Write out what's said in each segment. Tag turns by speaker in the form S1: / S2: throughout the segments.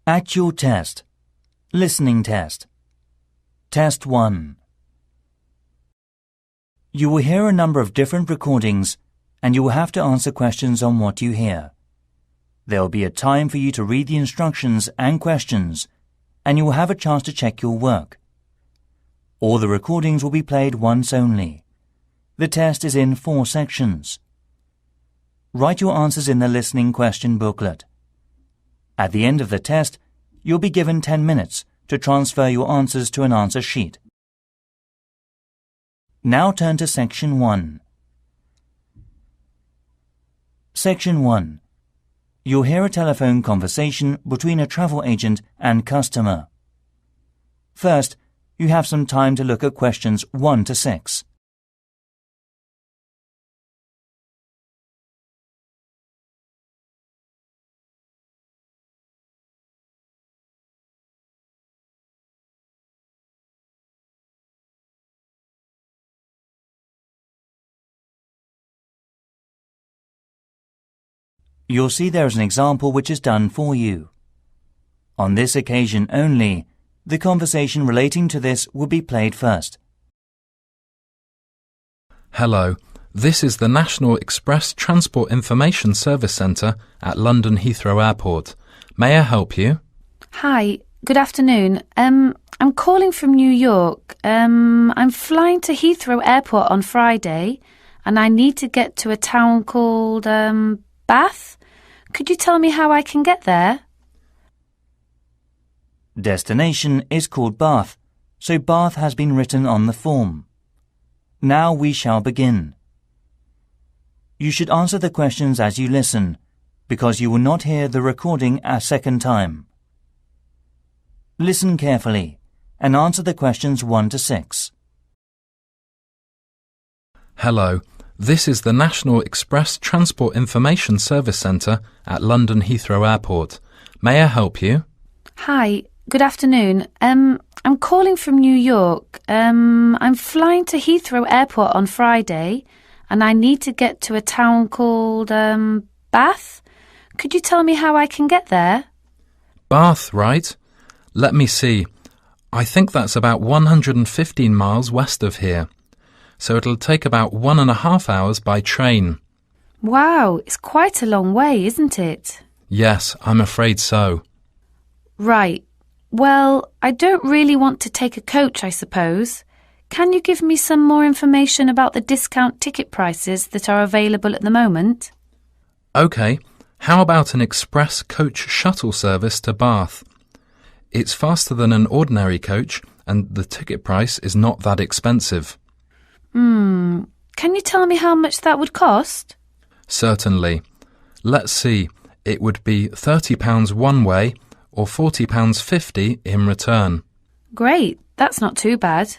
S1: Actual test. Listening test. Test 1. You will hear a number of different recordings and you will have to answer questions on what you hear. There will be a time for you to read the instructions and questions and you will have a chance to check your work. All the recordings will be played once only. The test is in 4 sections. Write your answers in the listening question booklet. At the end of the test, you'll be given 10 minutes to transfer your answers to an answer sheet. Now turn to Section 1. Section 1. You'll hear a telephone conversation between a travel agent and customer. First, you have some time to look at questions 1 to 6. You'll see there is an example which is done for you. On this occasion only, the conversation relating to this will be played first.
S2: Hello, this is the National Express Transport Information Service Centre at London Heathrow Airport. May I help you?
S3: Hi, good afternoon. I'm calling from New York. I'm flying to Heathrow Airport on Friday and I need to get to a town called Bath. Could you tell me how I can get there?
S1: Destination is called Bath, so Bath has been written on the form. Now we shall begin. You should answer the questions as you listen, because you will not hear the recording a second time. Listen carefully and answer the questions 1 to 6.
S2: Hello, this is the National Express Transport Information Service Centre at London Heathrow Airport. May I help you?
S3: Hi, good afternoon. I'm calling from New York. I'm flying to Heathrow Airport on Friday and I need to get to a town called Bath. Could you tell me how I can get there?
S2: Bath, right? Let me see. I think that's about 115 miles west of here. So it'll take about 1.5 hours by train.
S3: Wow, it's quite a long way, isn't it?
S2: Yes, I'm afraid so.
S3: Right. Well, I don't really want to take a coach, I suppose. Can you give me some more information about the discount ticket prices that are available at the moment?
S2: OK, how about an express coach shuttle service to Bath? It's faster than an ordinary coach and the ticket price is not that expensive.
S3: Can you tell me how much that would cost?
S2: Certainly. Let's see, it would be £30 one way or £40.50 in return.
S3: Great, that's not too bad.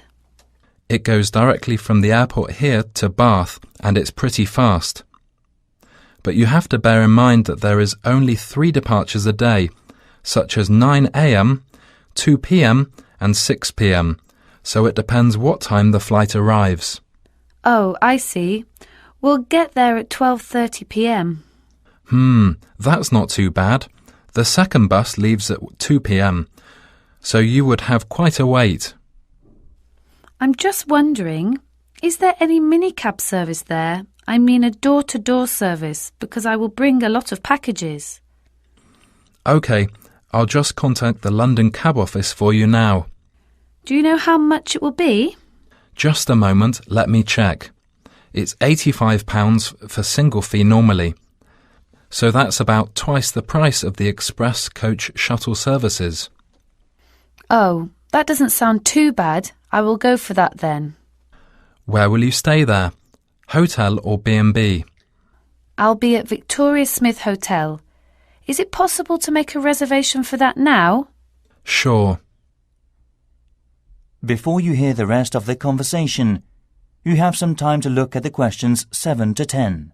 S2: It goes directly from the airport here to Bath and it's pretty fast. But you have to bear in mind that there is only 3 departures a day, such as 9 a.m, 2 p.m. and 6 p.m, so it depends what time the flight arrives.
S3: Oh, I see. We'll get there at 12:30 p.m.
S2: That's not too bad. The second bus leaves at 2 p.m, so you would have quite a wait.
S3: I'm just wondering, is there any minicab service there? I mean a door-to-door service, because I will bring a lot of packages.
S2: OK, I'll just contact the London cab office for you now.
S3: Do you know how much it will be?
S2: Just a moment, let me check. It's £85 for single fee normally. So that's about twice the price of the express coach shuttle services.
S3: Oh, that doesn't sound too bad. I will go for that then.
S2: Where will you stay there? Hotel or B&B?
S3: I'll be at Victoria Smith Hotel. Is it possible to make a reservation for that now?
S2: Sure.
S1: Before you hear the rest of the conversation, you have some time to look at the questions 7 to 10.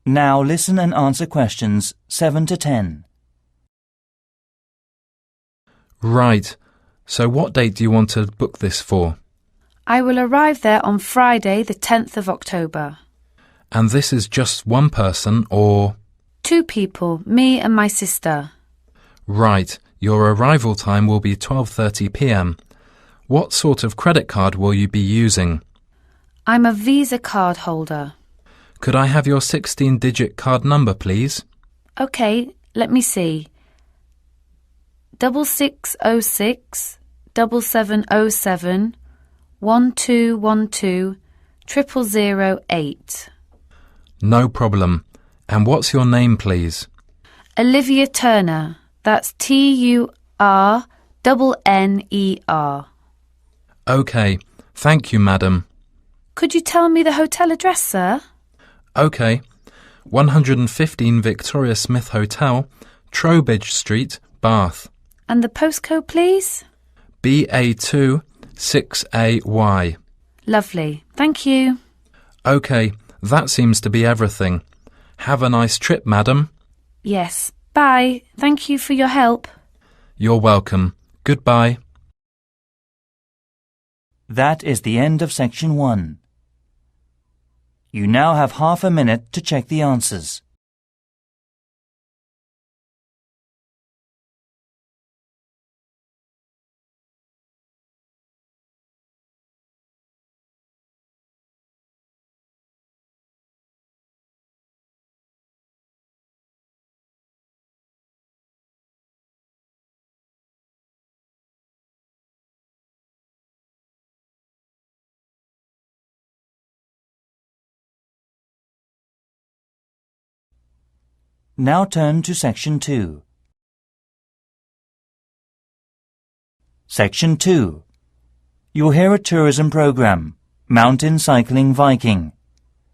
S1: Now listen and answer questions 7 to 10.
S2: Right. So what date do you want to book this for?
S3: I will arrive there on Friday, the 10th of October.
S2: And this is just one person or...
S3: 2 people, me and my sister.
S2: Right. Your arrival time will be 12:30 p.m. What sort of credit card will you be using?
S3: I'm a Visa card holder.
S2: Could I have your 16-digit card number, please?
S3: OK, let me see. 6606 7707 1212 0008.
S2: No problem. And what's your name, please?
S3: Olivia Turner. That's TURNNER.
S2: OK. Thank you, madam.
S3: Could you tell me the hotel address, sir?
S2: OK. 115 Victoria Smith Hotel, Trowbridge Street, Bath.
S3: And the postcode, please?
S2: BA2 6AY.
S3: Lovely. Thank you.
S2: OK, that seems to be everything. Have a nice trip, madam.
S3: Yes. Bye. Thank you for your help.
S2: You're welcome. Goodbye.
S1: That is the end of section 1. You now have half a minute to check the answers. Now turn to Section 2. Section 2. You'll hear a tourism program, Mountain Cycling Viking,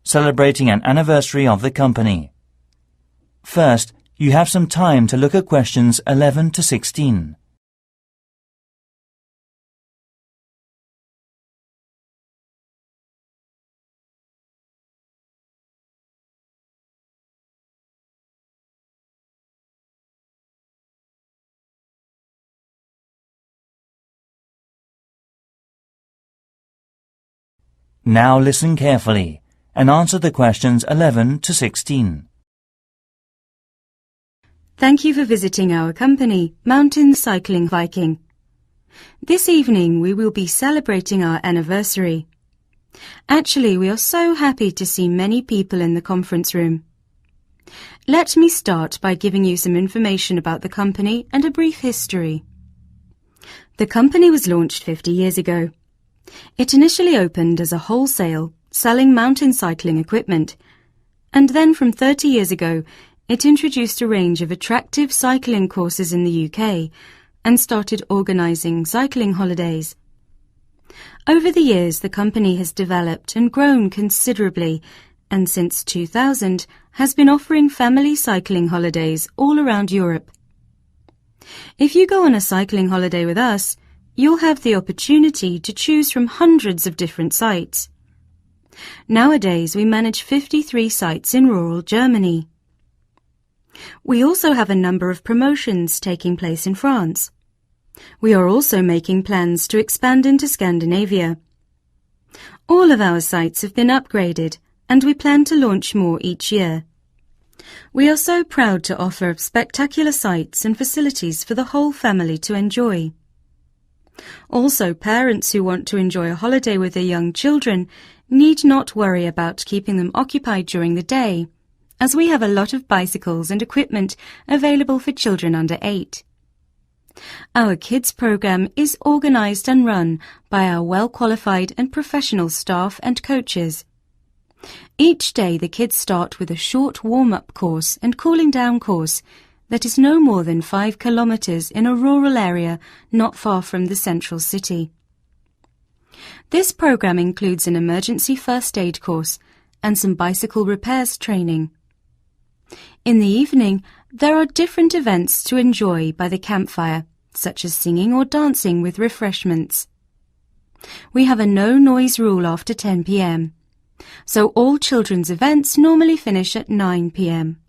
S1: celebrating an anniversary of the company. First, you have some time to look at questions 11 to 16. Now listen carefully and answer the questions 11 to 16.
S4: Thank you for visiting our company, Mountain Cycling Viking. This evening we will be celebrating our anniversary. Actually, we are so happy to see many people in the conference room. Let me start by giving you some information about the company and a brief history. The company was launched 50 years ago. It initially opened as a wholesale, selling mountain cycling equipment, and then from 30 years ago, it introduced a range of attractive cycling courses in the UK and started organising cycling holidays. Over the years, the company has developed and grown considerably, and since 2000 has been offering family cycling holidays all around Europe. If you go on a cycling holiday with us, you'll have the opportunity to choose from hundreds of different sites. Nowadays, we manage 53 sites in rural Germany. We also have a number of promotions taking place in France. We are also making plans to expand into Scandinavia. All of our sites have been upgraded, and we plan to launch more each year. We are so proud to offer spectacular sites and facilities for the whole family to enjoy. Also, parents who want to enjoy a holiday with their young children need not worry about keeping them occupied during the day, as we have a lot of bicycles and equipment available for children under 8. Our kids program is organised and run by our well-qualified and professional staff and coaches. Each day the kids start with a short warm-up course and cooling down course that is no more than 5 kilometres in a rural area not far from the central city. This program includes an emergency first aid course and some bicycle repairs training. In the evening, there are different events to enjoy by the campfire, such as singing or dancing with refreshments. We have a no-noise rule after 10 p.m. So all children's events normally finish at 9 p.m.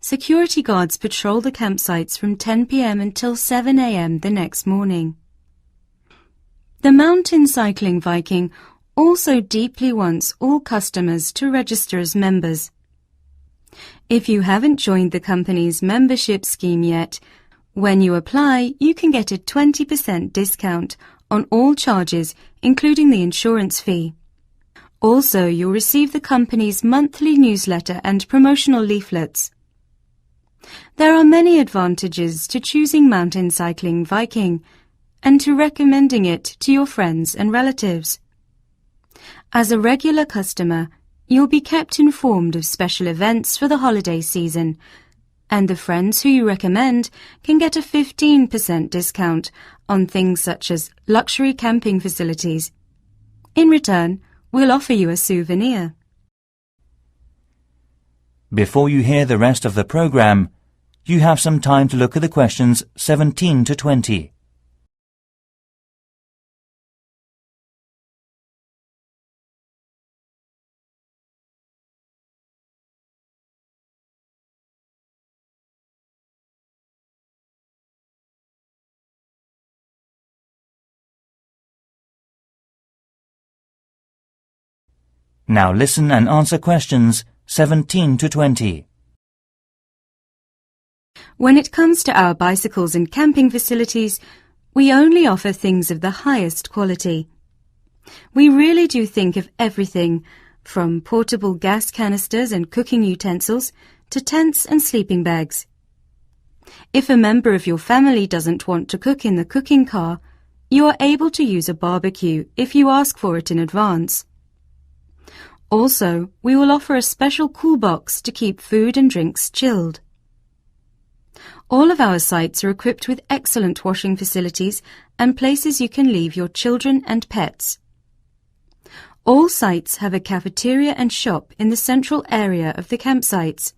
S4: Security guards patrol the campsites from 10 p.m. until 7 a.m. the next morning. The Mountain Cycling Viking also deeply wants all customers to register as members. If you haven't joined the company's membership scheme yet, when you apply, you can get a 20% discount on all charges, including the insurance fee. Also, you'll receive the company's monthly newsletter and promotional leaflets. There are many advantages to choosing Mountain Cycling Viking and to recommending it to your friends and relatives. As a regular customer, you'll be kept informed of special events for the holiday season, and the friends who you recommend can get a 15% discount on things such as luxury camping facilities. In return, we'll offer you a souvenir.
S1: Before you hear the rest of the program, you have some time to look at the questions 17 to 20. Now listen and answer questions 17 to 20.
S4: When it comes to our bicycles and camping facilities, we only offer things of the highest quality. We really do think of everything, from portable gas canisters and cooking utensils to tents and sleeping bags. If a member of your family doesn't want to cook in the cooking car, you are able to use a barbecue if you ask for it in advance. Also, we will offer a special cool box to keep food and drinks chilled. All of our sites are equipped with excellent washing facilities and places you can leave your children and pets. All sites have a cafeteria and shop in the central area of the campsites.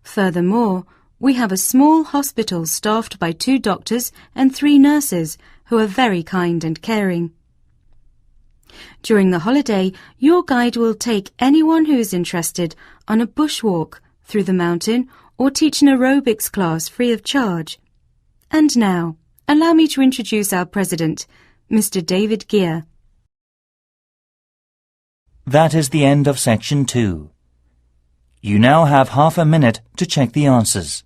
S4: Furthermore, we have a small hospital staffed by 2 doctors and 3 nurses who are very kind and caring. During the holiday, your guide will take anyone who is interested on a bushwalk through the mountain or teach an aerobics class free of charge. And now, allow me to introduce our president, Mr. David Gear.
S1: That is the end of section 2. You now have half a minute to check the answers.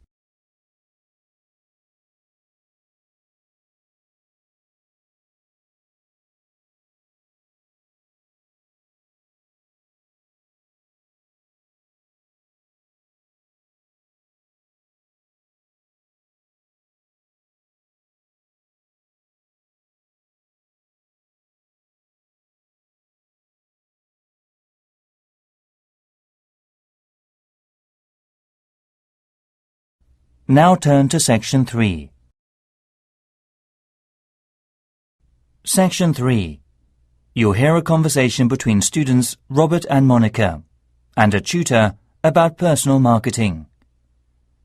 S1: Now turn to Section 3. Section 3. You'll hear a conversation between students Robert and Monica, and a tutor about personal marketing.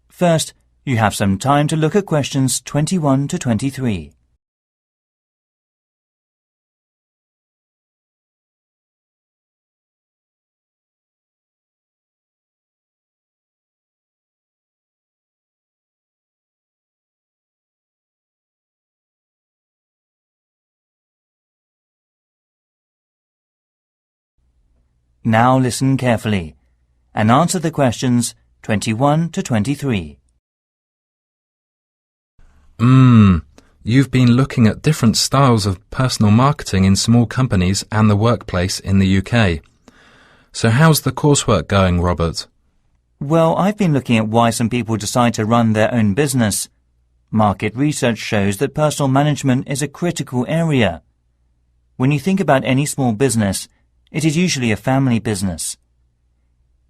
S1: First, you have some time to look at questions 21 to 23. Now listen carefully and answer the questions 21 to 23.
S2: You've been looking at different styles of personal marketing in small companies and the workplace in the UK. So how's the coursework going, Robert?
S1: Well, I've been looking at why some people decide to run their own business. Market research shows that personal management is a critical area. When you think about any small business, it is usually a family business.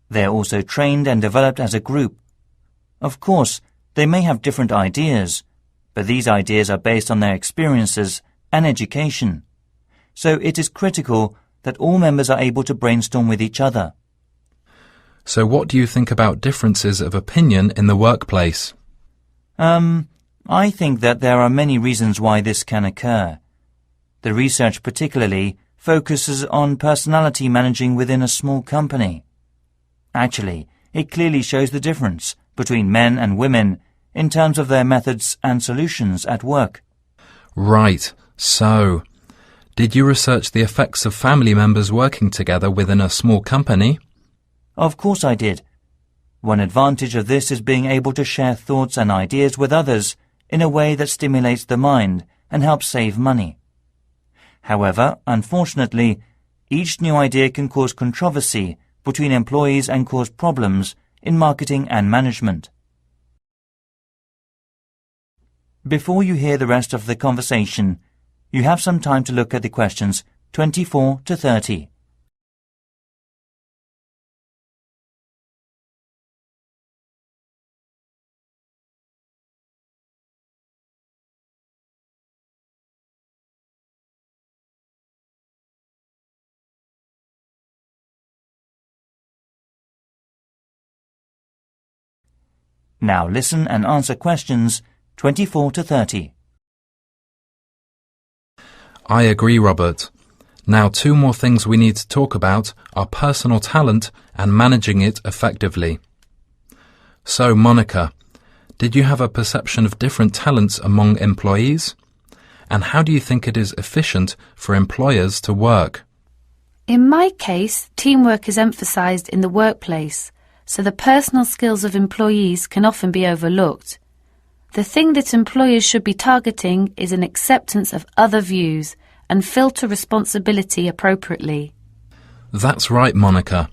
S1: They are also trained and developed as a group. Of course, they may have different ideas, but these ideas are based on their experiences and education. So it is critical that all members are able to brainstorm with each other.
S2: So what do you think about differences of opinion in the workplace?
S1: I think that there are many reasons why this can occur. The research particularly focuses on personality managing within a small company. Actually, it clearly shows the difference between men and women in terms of their methods and solutions at work.
S2: Right, so, did you research the effects of family members working together within a small company?
S1: Of course I did. One advantage of this is being able to share thoughts and ideas with others in a way that stimulates the mind and helps save money. However, unfortunately, each new idea can cause controversy between employees and cause problems in marketing and management. Before you hear the rest of the conversation, you have some time to look at the questions 24 to 30. Now listen and answer questions 24 to 30.
S2: I agree, Robert. Now 2 more things we need to talk about are personal talent and managing it effectively. So, Monica, did you have a perception of different talents among employees? And how do you think it is efficient for employers to work?
S3: In my case, teamwork is emphasised in the workplace, so the personal skills of employees can often be overlooked. The thing that employers should be targeting is an acceptance of other views and filter responsibility appropriately.
S2: That's right, Monica.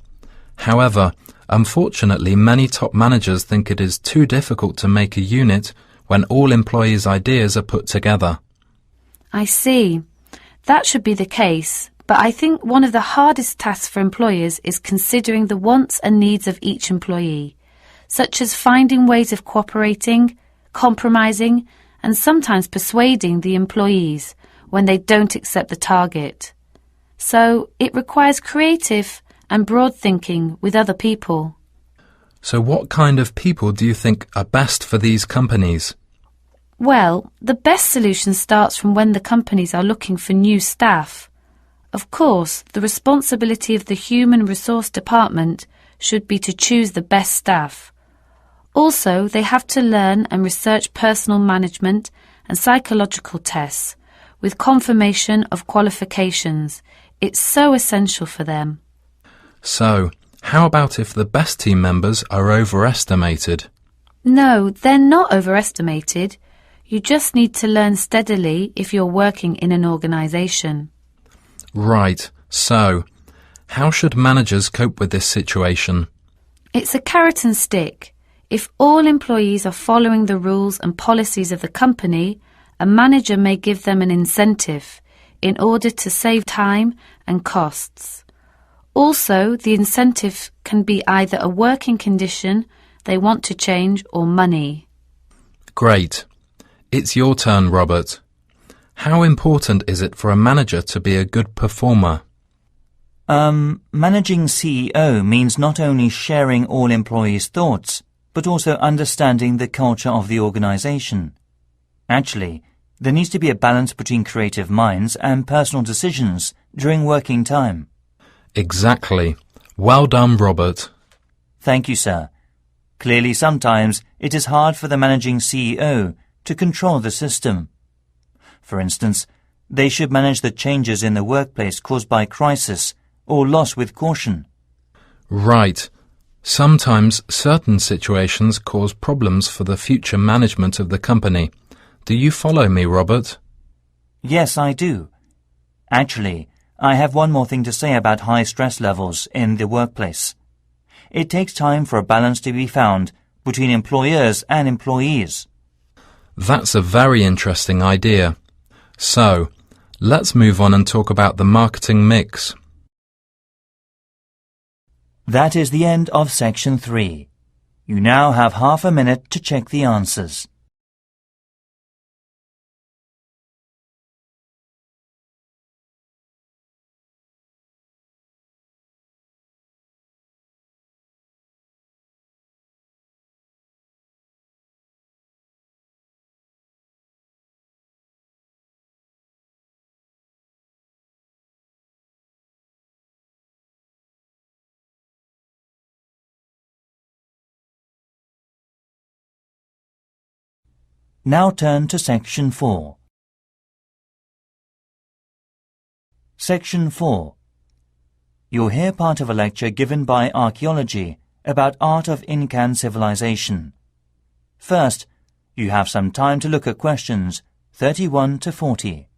S2: However, unfortunately, many top managers think it is too difficult to make a unit when all employees' ideas are put together.
S3: I see. That should be the case, but I think one of the hardest tasks for employers is considering the wants and needs of each employee, such as finding ways of cooperating, compromising, and sometimes persuading the employees when they don't accept the target. So it requires creative and broad thinking with other people.
S2: So what kind of people do you think are best for these companies?
S3: Well, the best solution starts from when the companies are looking for new staff. Of course, the responsibility of the human resource department should be to choose the best staff. Also, they have to learn and research personal management and psychological tests with confirmation of qualifications. It's so essential for them.
S2: So, how about if the best team members are overestimated?
S3: No, they're not overestimated. You just need to learn steadily if you're working in an organisation.
S2: Right, so, how should managers cope with this situation?
S3: It's a carrot and stick. If all employees are following the rules and policies of the company, a manager may give them an incentive in order to save time and costs. Also, the incentive can be either a working condition they want to change or money.
S2: Great. It's your turn, Robert. How important is it for a manager to be a good performer?
S1: Managing CEO means not only sharing all employees' thoughts, but also understanding the culture of the organisation. Actually, there needs to be a balance between creative minds and personal decisions during working time.
S2: Exactly. Well done, Robert.
S1: Thank you, sir. Clearly, sometimes it is hard for the managing CEO to control the system. For instance, they should manage the changes in the workplace caused by crisis or loss with caution.
S2: Right. Sometimes certain situations cause problems for the future management of the company. Do you follow me, Robert?
S1: Yes, I do. Actually, I have one more thing to say about high stress levels in the workplace. It takes time for a balance to be found between employers and employees.
S2: That's a very interesting idea. So, let's move on and talk about the marketing mix.
S1: That is the end of section 3. You now have half a minute to check the answers. Now turn to Section 4. Section 4. You'll hear part of a lecture given by Archaeology about art of Incan civilization. First, you have some time to look at questions 31 to 40.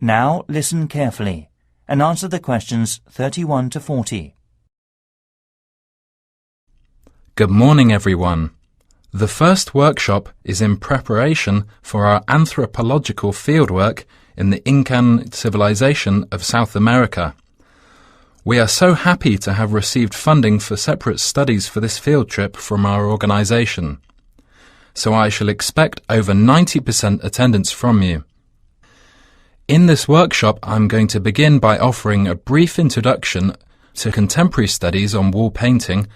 S1: Now listen carefully and answer the questions 31 to 40.
S2: Good morning, everyone. The first workshop is in preparation for our anthropological fieldwork in the Incan civilization of South America. We are so happy to have received funding for separate studies for this field trip from our organization. So I shall expect over 90% attendance from you. In this workshop, I'm going to begin by offering a brief introduction to contemporary studies on wall painting,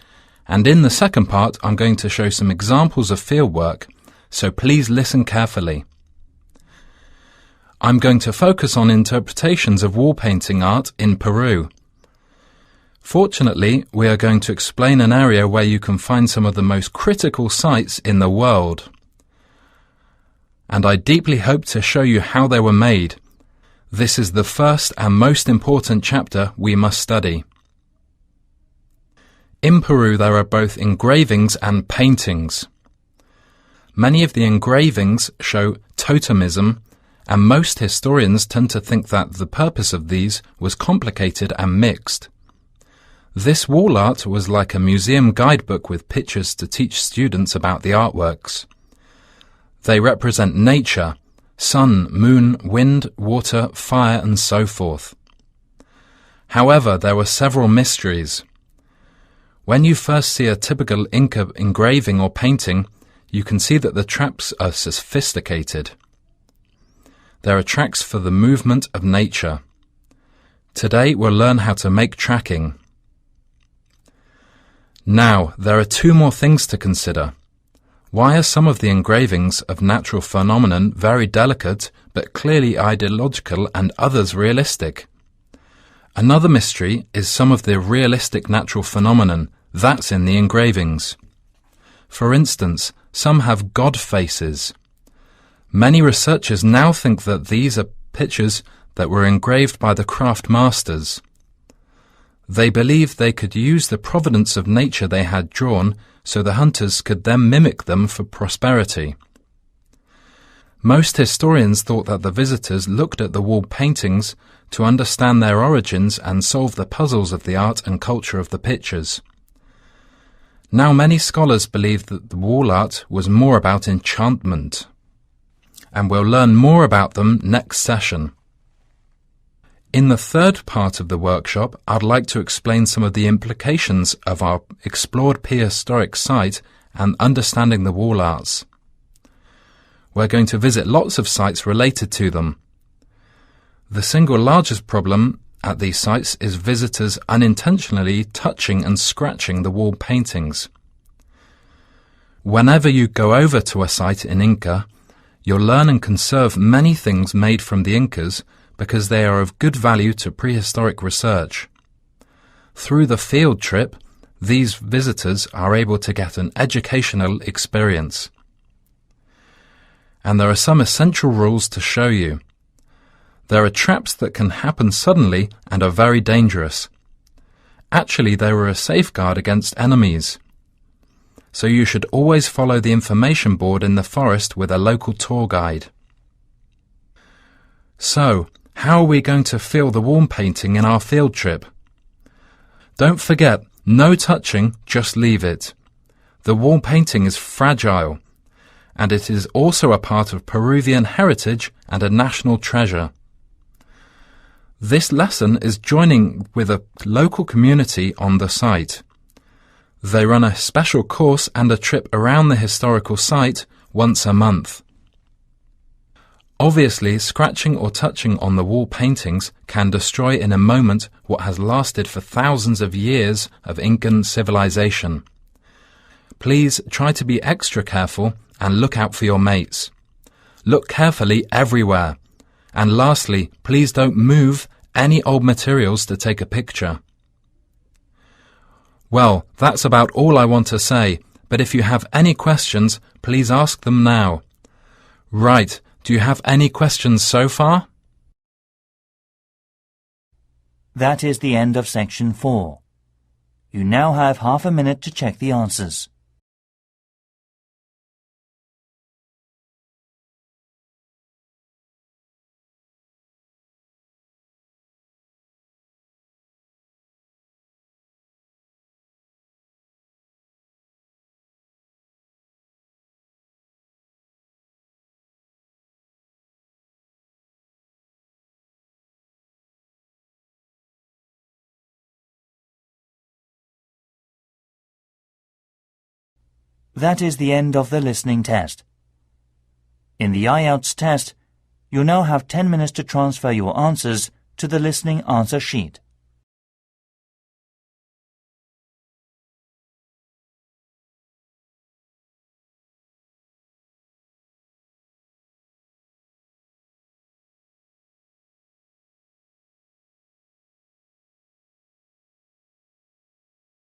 S2: and in the second part, I'm going to show some examples of fieldwork, so please listen carefully. I'm going to focus on interpretations of wall painting art in Peru. Fortunately, we are going to explain an area where you can find some of the most critical sites in the world. And I deeply hope to show you how they were made. This is the first and most important chapter we must study. In Peru there are both engravings and paintings. Many of the engravings show totemism, and most historians tend to think that the purpose of these was complicated and mixed. This wall art was like a museum guidebook with pictures to teach students about the artworks. They represent nature, sun, moon, wind, water, fire, and so forth. However, there were several mysteries. When you first see a typical Inca engraving or painting, you can see that the traps are sophisticated. There are tracks for the movement of nature. Today we'll learn how to make tracking. Now, there are two more things to consider. Why are some of the engravings of natural phenomenon very delicate but clearly ideological and others realistic? Another mystery is some of the realistic natural phenomenon that's in the engravings. For instance, some have god faces. Many researchers now think that these are pictures that were engraved by the craft masters. They believed they could use the providence of nature they had drawn so the hunters could then mimic them for prosperity. Most historians thought that the visitors looked at the wall paintings to understand their origins and solve the puzzles of the art and culture of the pictures. Now many scholars believe that the wall art was more about enchantment, and we'll learn more about them next session. In the third part of the workshop, I'd like to explain some of the implications of our explored prehistoric site and understanding the wall arts. We're going to visit lots of sites related to them. The single largest problem at these sites is visitors unintentionally touching and scratching the wall paintings. Whenever you go over to a site in Inca, you'll learn and conserve many things made from the Incas because they are of good value to prehistoric research. Through the field trip, these visitors are able to get an educational experience. And there are some essential rules to show you. There are traps that can happen suddenly and are very dangerous. Actually, they were a safeguard against enemies. So you should always follow the information board in the forest with a local tour guide. So, how are we going to feel the wall painting in our field trip? Don't forget, no touching, just leave it. The wall painting is fragile, and it is also a part of Peruvian heritage and a national treasure. This lesson is joining with a local community on the site. They run a special course and a trip around the historical site once a month. Obviously, scratching or touching on the wall paintings can destroy in a moment what has lasted for thousands of years of Incan civilization. Please try to be extra careful and look out for your mates. Look carefully everywhere. And lastly, please don't move any old materials to take a picture. Well, that's about all I want to say, but if you have any questions, please ask them now. Right. Do you have any questions so far?
S1: That is the end of section 4. You now have half a minute to check the answers. That is the end of the listening test. In the IELTS test, you'll now have 10 minutes to transfer your answers to the listening answer sheet.